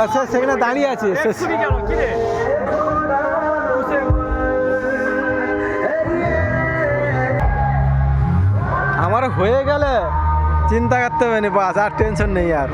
আচ্ছা সেখানে দাঁড়িয়ে আছে আমার হয়ে গেলে চিন্তা করতে হবে না, বাস আর টেনশন নেই আর।